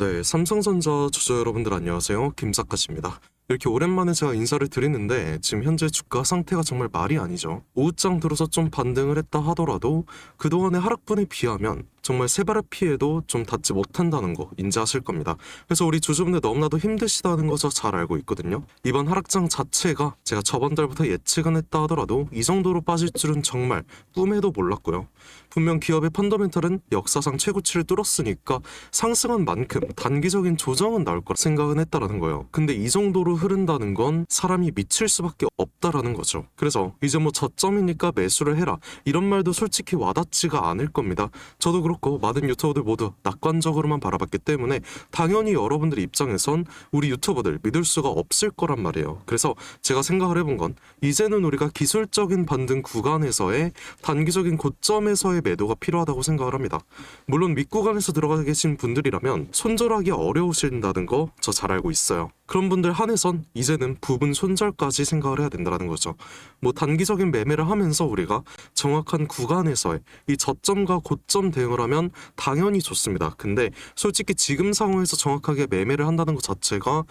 네, 삼성전자 주주 여러분들 안녕하세요. 김사카십니다. 이렇게 오랜만에 제가 인사를 드리는데 지금 현재 주가 상태가 정말 말이 아니죠. 오후장 들어서 좀 반등을 했다 하더라도 그동안의 하락분에 비하면 정말 세발의 피해도 좀 닿지 못한다는 거 인지하실 겁니다. 그래서 우리 주주분들 너무나도 힘드시다는 거 저 잘 알고 있거든요. 이번 하락장 자체가 제가 저번 달부터 예측은 했다 하더라도 이 정도로 빠질 줄은 정말 꿈에도 몰랐고요. 분명 기업의 펀더멘털은 역사상 최고치를 뚫었으니까 상승한 만큼 단기적인 조정은 나올 거라 생각은 했다라는 거예요. 근데 이 정도로 흐른다는 건 사람이 미칠 수밖에 없다라는 거죠. 그래서 이제 뭐 저점이니까 매수를 해라 이런 말도 솔직히 와닿지가 않을 겁니다. 저도 그렇고 많은 유튜버들 모두 낙관적으로만 바라봤기 때문에 당연히 여러분들 입장에선 우리 유튜버들 믿을 수가 없을 거란 말이에요. 그래서 제가 생각을 해본 건 이제는 우리가 기술적인 반등 구간에서의 단기적인 고점에서의 매도가 필요하다고 생각을 합니다. 물론 밑구간에서 들어가 계신 분들이라면 손절하기 어려우신다는 거 저 잘 알고 있어요. 그런 분들 한해선 이제는 부분 손절까지 생각을 해야 된다는 거죠. 뭐 단기적인 매매를 하면서 우리가 정확한 구간에서의 이 저점과 고점 대응을 하면 당연히 좋습니다. 근데 솔직히 지금 상황에서 정확하게 매매를 한다는 것 자체가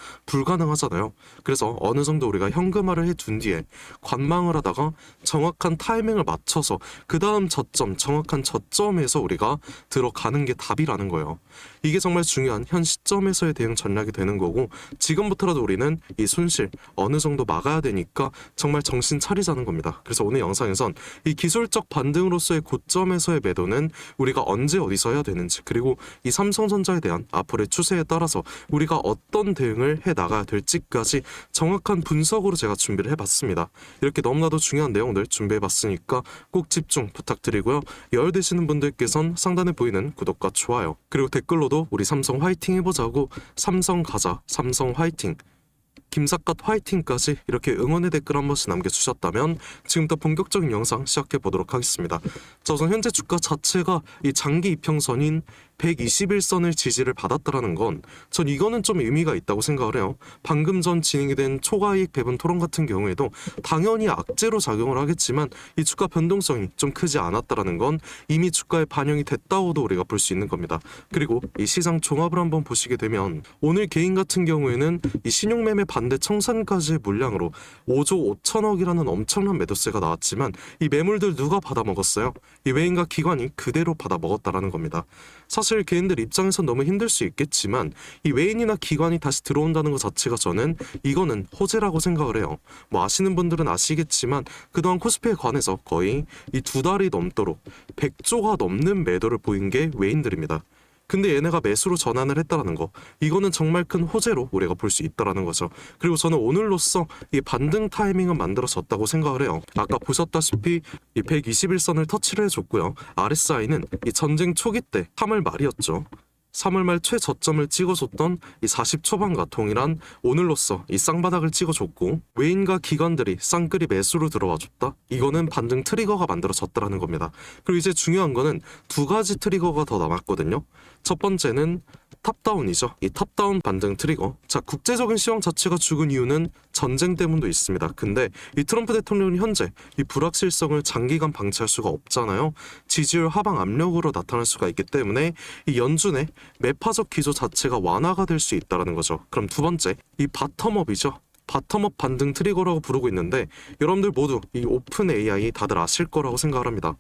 불가능하잖아요. 그래서 어느 정도 우리가 현금화를 해둔 뒤에 관망을 하다가 정확한 타이밍을 맞춰서 그 다음 저점, 정확한 저점에서 우리가 들어가는 게 답이라는 거예요. 이게 정말 중요한 현 시점에서의 대응 전략이 되는 거고 지금부터라도 우리는 이 손실 어느 정도 막아야 되니까 정말 정신 차리자는 겁니다. 그래서 오늘 영상에선 이 기술적 반등으로서의 고점에서의 매도는 우리가 언제 어디서 해야 되는지 그리고 이 삼성전자에 대한 앞으로의 추세에 따라서 우리가 어떤 대응을 해 나가야 될지까지 정확한 분석으로 제가 준비를 해봤습니다. 이렇게 너무나도 중요한 내용들 준비해봤으니까 꼭 집중 부탁드리고요. 열되시는 분들께선 상단에 보이는 구독과 좋아요 그리고 댓글로도 우리 삼성 화이팅 해보자고 삼성 가자, 삼성 화이팅, 김삿갓 화이팅까지 이렇게 응원의 댓글 한 번씩 남겨주셨다면 지금부터 본격적인 영상 시작해 보도록 하겠습니다. 자, 우선 현재 주가 자체가 이 장기 이평선인 121선을 지지를 받았다라는 건 전 이거는 좀 의미가 있다고 생각을 해요. 방금 전 진행이 된 초과이익 배분 토론 같은 경우에도 당연히 악재로 작용을 하겠지만 이 주가 변동성이 좀 크지 않았다라는 건 이미 주가에 반영이 됐다고도 우리가 볼 수 있는 겁니다. 그리고 이 시장 종합을 한번 보시게 되면 오늘 개인 같은 경우에는 이 신용매매 반대 청산까지의 물량으로 5조 5천억이라는 엄청난 매도세가 나왔지만 이 매물들 누가 받아먹었어요? 이 외인과 기관이 그대로 받아먹었다라는 겁니다. 사실 개인들 입장에선 너무 힘들 수 있겠지만 이 외인이나 기관이 다시 들어온다는 것 자체가 저는 이거는 호재라고 생각을 해요. 뭐 아시는 분들은 아시겠지만 그동안 코스피에 관해서 거의 이 2달이 넘도록 100조가 넘는 매도를 보인 게 외인들입니다. 근데 얘네가 매수로 전환을 했다라는 거 이거는 정말 큰 호재로 우리가 볼 수 있다라는 거죠. 그리고 저는 오늘로써 이 반등 타이밍은 만들어졌다고 생각을 해요. 아까 보셨다시피 이 121선을 터치를 해줬고요. RSI는 이 전쟁 초기 때 3월 말이었죠. 3월 말 최저점을 찍어줬던 이 40초반과 동일한 오늘로써 이 쌍바닥을 찍어줬고 외인과 기관들이 쌍끌이 매수로 들어와줬다? 이거는 반등 트리거가 만들어졌다라는 겁니다. 그리고 이제 중요한 거는 두 가지 트리거가 더 남았거든요. 첫 번째는 탑다운이죠. 이 탑다운 반등 트리거. 자, 국제적인 시황 자체가 죽은 이유는 전쟁 때문도 있습니다. 근데 이 트럼프 대통령은 현재 이 불확실성을 장기간 방치할 수가 없잖아요. 지지율 하방 압력으로 나타날 수가 있기 때문에 이 연준의 매파적 기조 자체가 완화가 될 수 있다는 거죠. 그럼 두 번째, 이 바텀업이죠. 바텀업 반등 트리거라고 부르고 있는데 여러분들 모두 이 오픈 AI 다들 아실 거라고 생각을 합니다.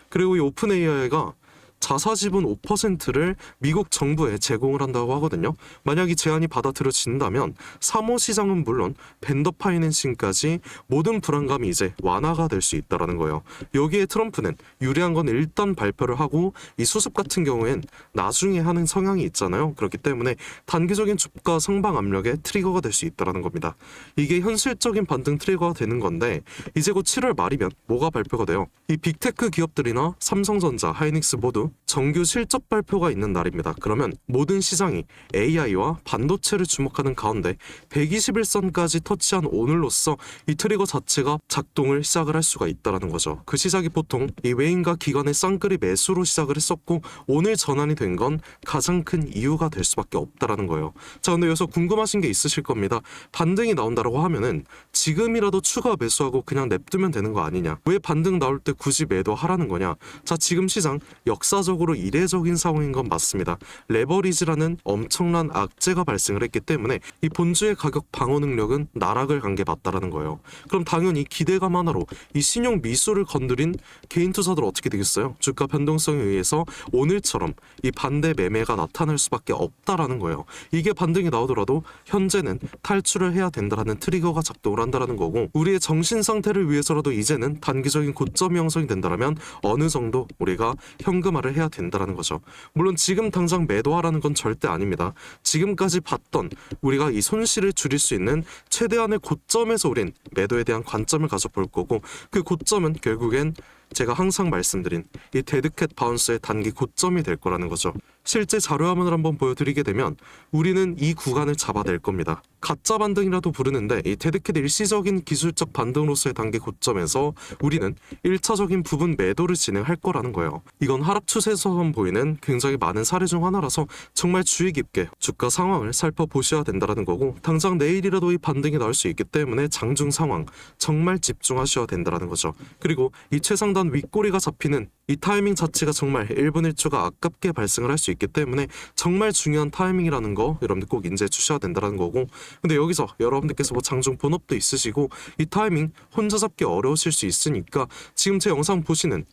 그리고 이 오픈 AI가 자사 지분 5%를 미국 정부에 제공을 한다고 하거든요. 만약 이 제안이 받아들여진다면 사모 시장은 물론 벤더 파이낸싱까지 모든 불안감이 이제 완화가 될 수 있다는 거예요. 여기에 트럼프는 유리한 건 일단 발표를 하고 이 수습 같은 경우엔 나중에 하는 성향이 있잖아요. 그렇기 때문에 단기적인 주가 상방 압력의 트리거가 될 수 있다는 겁니다. 이게 현실적인 반등 트리거가 되는 건데 이제 곧 7월 말이면 뭐가 발표가 돼요? 이 빅테크 기업들이나 삼성전자, 하이닉스 모두 정규 실적 발표가 있는 날입니다. 그러면 모든 시장이 AI와 반도체를 주목하는 가운데 121선까지 터치한 오늘로써 이 트리거 자체가 작동을 시작을 할 수가 있다는 거죠. 그 시작이 보통 이 외인과 기관의 쌍끌이 매수로 시작을 했었고 오늘 전환이 된 건 가장 큰 이유가 될 수밖에 없다는 거예요. 자, 근데 여기서 궁금하신 게 있으실 겁니다. 반등이 나온다고 하면은 지금이라도 추가 매수하고 그냥 냅두면 되는 거 아니냐? 왜 반등 나올 때 굳이 매도하라는 거냐? 자, 지금 시장 역사 결과적으로 이례적인 상황인 건 맞습니다. 레버리지라는 엄청난 악재가 발생을 했기 때문에 이 본주의 가격 방어 능력은 나락을 간 게 맞다라는 거예요. 그럼 당연히 기대감 하나로 이 신용 미수를 건드린 개인 투자들 어떻게 되겠어요? 주가 변동성에 의해서 오늘처럼 이 반대 매매가 나타날 수밖에 없다라는 거예요. 이게 반등이 나오더라도 현재는 탈출을 해야 된다라는 트리거가 작동을 한다라는 거고, 우리의 정신 상태를 위해서라도 이제는 단기적인 고점이 형성이 된다라면 어느 정도 우리가 현금화를 해야 된다라는 거죠. 물론 지금 당장 매도하라는 건 절대 아닙니다. 지금까지 봤던 우리가 이 손실을 줄일 수 있는 최대한의 고점에서 우린 매도에 대한 관점을 가져볼 거고, 그 고점은 결국엔 제가 항상 말씀드린 이 데드캣 바운스의 단기 고점이 될 거라는 거죠. 실제 자료화면을 한번 보여드리게 되면 우리는 이 구간을 잡아낼 겁니다. 가짜 반등이라도 부르는데 이 데드캣 일시적인 기술적 반등으로서의 단기 고점에서 우리는 1차적인 부분 매도를 진행할 거라는 거예요. 이건 하락 추세에서만 보이는 굉장히 많은 사례 중 하나라서 정말 주의 깊게 주가 상황을 살펴보셔야 된다는 거고, 당장 내일이라도 이 반등이 나올 수 있기 때문에 장중 상황 정말 집중하셔야 된다는 거죠. 그리고 이 최상단 윗꼬리가 잡히는 이 타이밍 자체가 정말 1분 1초가 아깝게 발생을 할 수 있기 때문에 정말 중요한 타이밍이라는 거 여러분들 꼭 인지해 주셔야 된다는 거고, 근데 여기서 여러분들께서 뭐 장중 본업도 있으시고 이 타이밍 혼자 잡기 어려우실 수 있으니까 지금 제 영상 보시는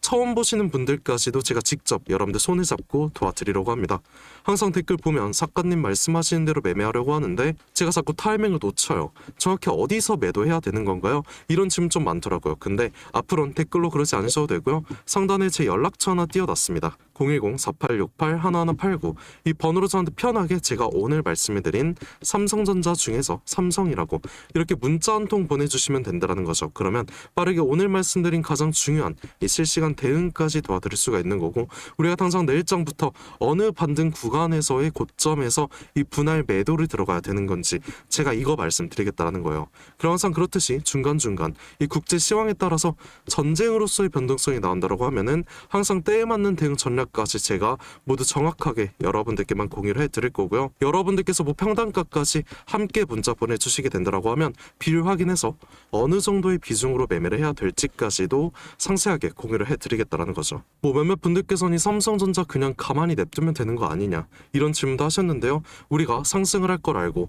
처음 보시는 분들까지도 제가 직접 여러분들 손을 잡고 도와드리려고 합니다. 항상 댓글 보면 작가님 말씀하시는 대로 매매하려고 하는데 제가 자꾸 타이밍을 놓쳐요. 정확히 어디서 매도해야 되는 건가요? 이런 질문 좀 많더라고요. 근데 앞으로는 댓글로 그러지 않으셔도 되고요. 상단에 제 연락처 하나 띄워놨습니다. 010-4868-1189 이 번호로 저한테 편하게 제가 오늘 말씀해드린 삼성전자 중에서 삼성이라고 이렇게 문자 한 통 보내주시면 된다는 거죠. 그러면 빠르게 오늘 말씀드린 가장 중요한 이 실시간 대응까지 도와드릴 수가 있는 거고, 우리가 당장 내일장부터 어느 반등 구간에서의 고점에서 이 분할 매도를 들어가야 되는 건지 제가 이거 말씀드리겠다는 거예요. 그럼 항상 그렇듯이 중간중간 이 국제 시황에 따라서 전쟁으로서의 변동성이 나온다고 하면은 항상 때에 맞는 대응 전략까지 제가 모두 정확하게 여러분들께만 공유를 해드릴 거고요. 여러분들께서 뭐 평단가까지 함께 문자 보내주시게 된다고 하면 비율 확인해서 어느 정도의 비중으로 매매를 해야 될지까지도 상세하게 공유를 해드리겠다는 거죠. 뭐 몇몇 분들께서는 이 삼성전자 그냥 가만히 냅두면 되는 거 아니냐 이런 질문도 하셨는데요. 우리가 상승을 할 걸 알고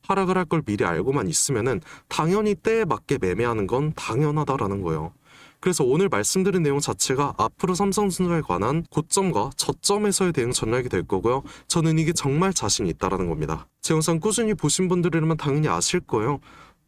하락을 할 걸 미리 알고만 있으면은 당연히 때에 맞게 매매하는 건 당연하다라는 거예요. 그래서 오늘 말씀드린 내용 자체가 앞으로 삼성전자에 관한 고점과 저점에서의 대응 전략이 될 거고요. 저는 이게 정말 자신이 있다라는 겁니다. 제 영상 꾸준히 보신 분들이라면 당연히 아실 거예요.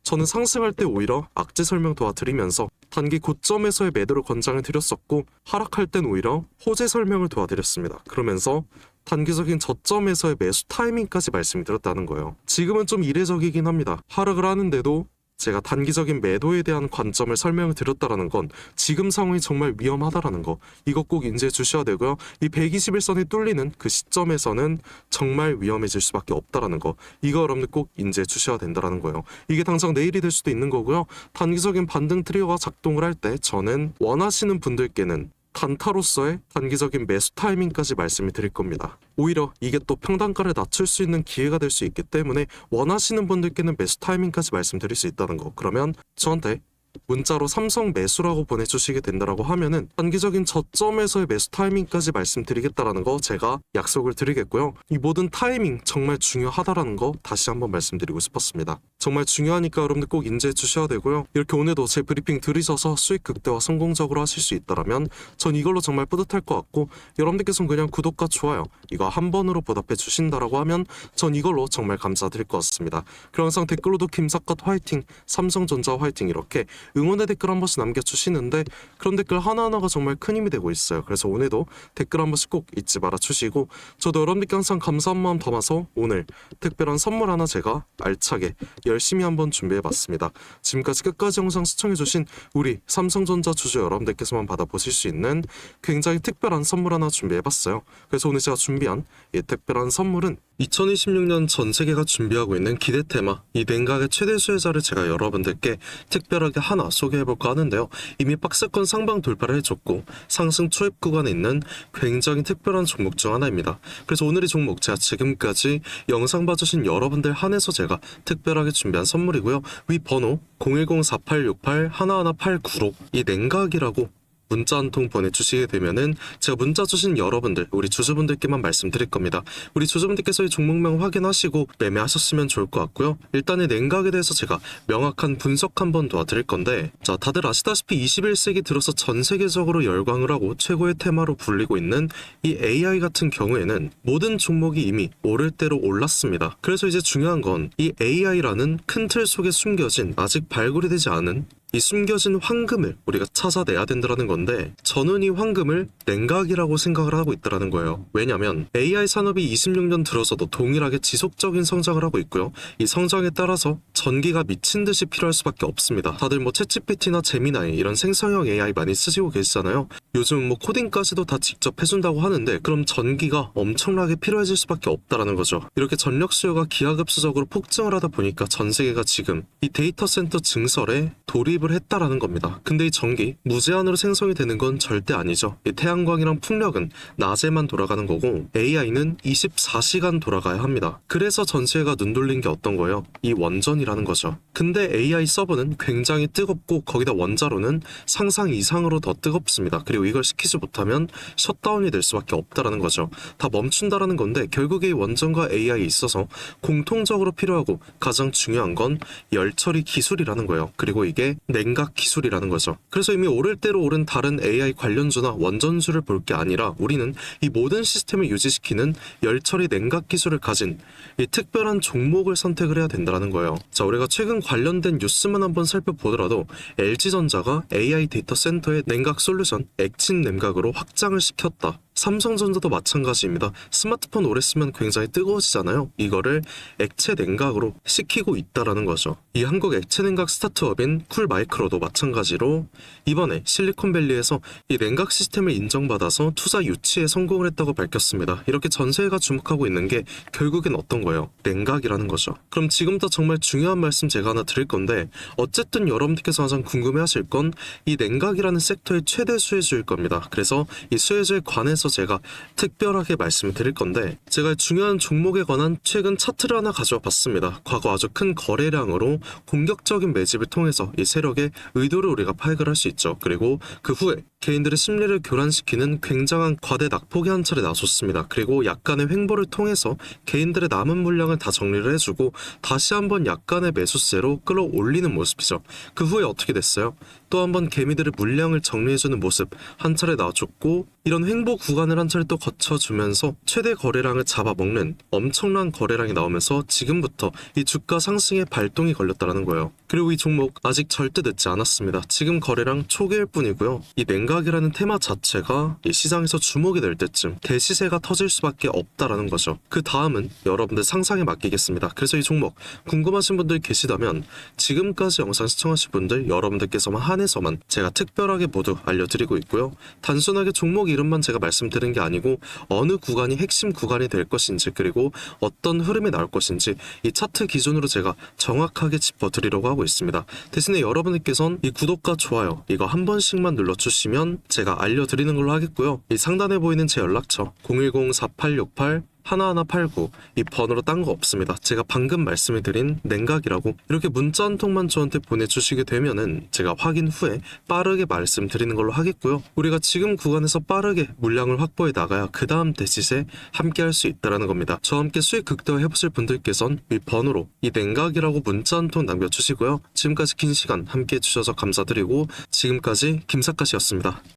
저는 상승할 때 오히려 악재 설명 도와드리면서 단기 고점에서의 매도를 권장을 드렸었고, 하락할 땐 오히려 호재 설명을 도와드렸습니다. 그러면서 단기적인 저점에서의 매수 타이밍까지 말씀드렸다는 거예요. 지금은 좀 이례적이긴 합니다. 하락을 하는데도 제가 단기적인 매도에 대한 관점을 설명을 드렸다라는 건 지금 상황이 정말 위험하다라는 거, 이거 꼭 인지해 주셔야 되고요. 이 121선이 뚫리는 그 시점에서는 정말 위험해질 수밖에 없다라는 거, 이거 여러분들 꼭 인지해 주셔야 된다라는 거예요. 이게 당장 내일이 될 수도 있는 거고요. 단기적인 반등 트리거가 작동을 할 때 저는 원하시는 분들께는 단타로서의 단기적인 매수 타이밍까지 말씀을 드릴 겁니다. 오히려 이게 또 평단가를 낮출 수 있는 기회가 될 수 있기 때문에 원하시는 분들께는 매수 타이밍까지 말씀드릴 수 있다는 거. 그러면 저한테 문자로 삼성 매수라고 보내주시게 된다라고 하면은 단기적인 저점에서의 매수 타이밍까지 말씀드리겠다라는 거 제가 약속을 드리겠고요. 이 모든 타이밍 정말 중요하다라는 거 다시 한번 말씀드리고 싶었습니다. 정말 중요하니까 여러분들 꼭 인지해 주셔야 되고요. 이렇게 오늘도 제 브리핑 들으셔서 수익 극대화 성공적으로 하실 수 있다라면 전 이걸로 정말 뿌듯할 것 같고, 여러분들께서는 그냥 구독과 좋아요 이거 한 번으로 보답해 주신다라고 하면 전 이걸로 정말 감사드릴 것 같습니다. 그럼 항상 댓글로도 김사갓 화이팅, 삼성전자 화이팅 이렇게 응원의 댓글 한 번씩 남겨주시는데 그런 댓글 하나하나가 정말 큰 힘이 되고 있어요. 그래서 오늘도 댓글 한 번씩 꼭 잊지 말아 주시고, 저도 여러분들께 항상 감사한 마음 담아서 오늘 특별한 선물 하나 제가 알차게 열심히 한번 준비해봤습니다. 지금까지 끝까지 영상 시청해주신 우리 삼성전자 주주 여러분들께서만 받아보실 수 있는 굉장히 특별한 선물 하나 준비해봤어요. 그래서 오늘 제가 준비한 이 특별한 선물은 2026년 전 세계가 준비하고 있는 기대 테마 이 냉각의 최대 수혜자를 제가 여러분들께 특별하게 하나 소개해볼까 하는데요. 이미 박스권 상방 돌파를 해줬고 상승 초입 구간에 있는 굉장히 특별한 종목 중 하나입니다. 그래서 오늘 이 종목 제가 지금까지 영상 봐주신 여러분들 한해서 제가 특별하게 준비한 선물이고요. 위 번호 010-4868-1189로 이 냉각이라고 문자 한 통 보내주시게 되면은 제가 문자 주신 여러분들, 우리 주주분들께만 말씀드릴 겁니다. 우리 주주분들께서 이 종목명 확인하시고 매매하셨으면 좋을 것 같고요. 일단 이 냉각에 대해서 제가 명확한 분석 한번 도와드릴 건데, 자, 다들 아시다시피 21세기 들어서 전 세계적으로 열광을 하고 최고의 테마로 불리고 있는 이 AI 같은 경우에는 모든 종목이 이미 오를 대로 올랐습니다. 그래서 이제 중요한 건 이 AI라는 큰 틀 속에 숨겨진 아직 발굴이 되지 않은 이 숨겨진 황금을 우리가 찾아내야 된다는 건데, 저는 이 황금을 냉각이라고 생각을 하고 있다는 거예요. 왜냐면 AI 산업이 26년 들어서도 동일하게 지속적인 성장을 하고 있고요. 이 성장에 따라서 전기가 미친 듯이 필요할 수밖에 없습니다. 다들 뭐 챗GPT나 제미나이 이런 생성형 AI 많이 쓰시고 계시잖아요. 요즘 뭐 코딩까지도 다 직접 해준다고 하는데, 그럼 전기가 엄청나게 필요해질 수밖에 없다는 거죠. 이렇게 전력 수요가 기하급수적으로 폭증을 하다 보니까 전 세계가 지금 이 데이터 센터 증설에 돌입을 했다라는 겁니다. 근데 이 전기 무제한으로 생성이 되는 건 절대 아니죠. 이 태양광이랑 풍력은 낮에만 돌아가는 거고 AI는 24시간 돌아가야 합니다. 그래서 전 세계가 눈 돌린 게 어떤 거예요? 이 원전이라는 거죠. 근데 AI 서버는 굉장히 뜨겁고 거기다 원자로는 상상 이상으로 더 뜨겁습니다. 그리고 이걸 시키지 못하면 셧다운이 될 수밖에 없다라는 거죠. 다 멈춘다라는 건데, 결국에 이 원전과 AI에 있어서 공통적으로 필요하고 가장 중요한 건 열처리 기술이라는 거예요. 그리고 이게 냉각 기술이라는 거죠. 그래서 이미 오를 대로 오른 다른 AI 관련주나 원전주를 볼 게 아니라 우리는 이 모든 시스템을 유지시키는 열처리 냉각 기술을 가진 이 특별한 종목을 선택을 해야 된다는 거예요. 자, 우리가 최근 관련된 뉴스만 한번 살펴보더라도 LG전자가 AI 데이터 센터의 냉각 솔루션 액침 냉각으로 확장을 시켰다. 삼성전자도 마찬가지입니다. 스마트폰 오래 쓰면 굉장히 뜨거워지잖아요. 이거를 액체 냉각으로 시키고 있다라는 거죠. 이 한국 액체 냉각 스타트업인 쿨마이크로도 마찬가지로 이번에 실리콘밸리에서 이 냉각 시스템을 인정받아서 투자 유치에 성공을 했다고 밝혔습니다. 이렇게 전 세계가 주목하고 있는 게 결국엔 어떤 거예요? 냉각이라는 거죠. 그럼 지금부터 정말 중요한 말씀 제가 하나 드릴 건데, 어쨌든 여러분들께서 가장 궁금해하실 건 이 냉각이라는 섹터의 최대 수혜주일 겁니다. 그래서 이 수혜주에 관해서 제가 특별하게 말씀을 드릴 건데, 제가 중요한 종목에 관한 최근 차트를 하나 가져와 봤습니다. 과거 아주 큰 거래량으로 공격적인 매집을 통해서 이 세력의 의도를 우리가 파악을 할 수 있죠. 그리고 그 후에 개인들의 심리를 교란시키는 굉장한 과대 낙폭이 한 차례 나섰습니다. 그리고 약간의 횡보를 통해서 개인들의 남은 물량을 다 정리를 해주고 다시 한번 약간의 매수세로 끌어올리는 모습이죠. 그 후에 어떻게 됐어요? 또 한번 개미들의 물량을 정리해주는 모습 한 차례 나와줬고, 이런 횡보 구간을 한 차례 또 거쳐주면서 최대 거래량을 잡아먹는 엄청난 거래량이 나오면서 지금부터 이 주가 상승의 발동이 걸렸다는 거예요. 그리고 이 종목 아직 절대 늦지 않았습니다. 지금 거래량 초기일 뿐이고요. 이 냉각이라는 테마 자체가 이 시장에서 주목이 될 때쯤 대시세가 터질 수밖에 없다라는 거죠. 그 다음은 여러분들 상상에 맡기겠습니다. 그래서 이 종목 궁금하신 분들 계시다면 지금까지 영상 시청하신 분들 여러분들께서만 한해서만 제가 특별하게 모두 알려드리고 있고요. 단순하게 종목 이름만 제가 말씀드린 게 아니고 어느 구간이 핵심 구간이 될 것인지, 그리고 어떤 흐름이 나올 것인지 이 차트 기준으로 제가 정확하게 짚어드리려고 하고 있습니다. 대신에 여러분들께서는 이 구독과 좋아요 이거 한 번씩만 눌러주시면 제가 알려드리는 걸로 하겠고요. 이 상단에 보이는 제 연락처 010-4868 1189 이 번호로 딴 거 없습니다. 제가 방금 말씀해드린 냉각이라고 이렇게 문자 한 통만 저한테 보내주시게 되면은 제가 확인 후에 빠르게 말씀드리는 걸로 하겠고요. 우리가 지금 구간에서 빠르게 물량을 확보해 나가야 그 다음 대시세 함께 할 수 있다는 겁니다. 저와 함께 수익 극대화 해보실 분들께선 이 번호로 이 냉각이라고 문자 한 통 남겨주시고요. 지금까지 긴 시간 함께 해주셔서 감사드리고, 지금까지 김사카시였습니다.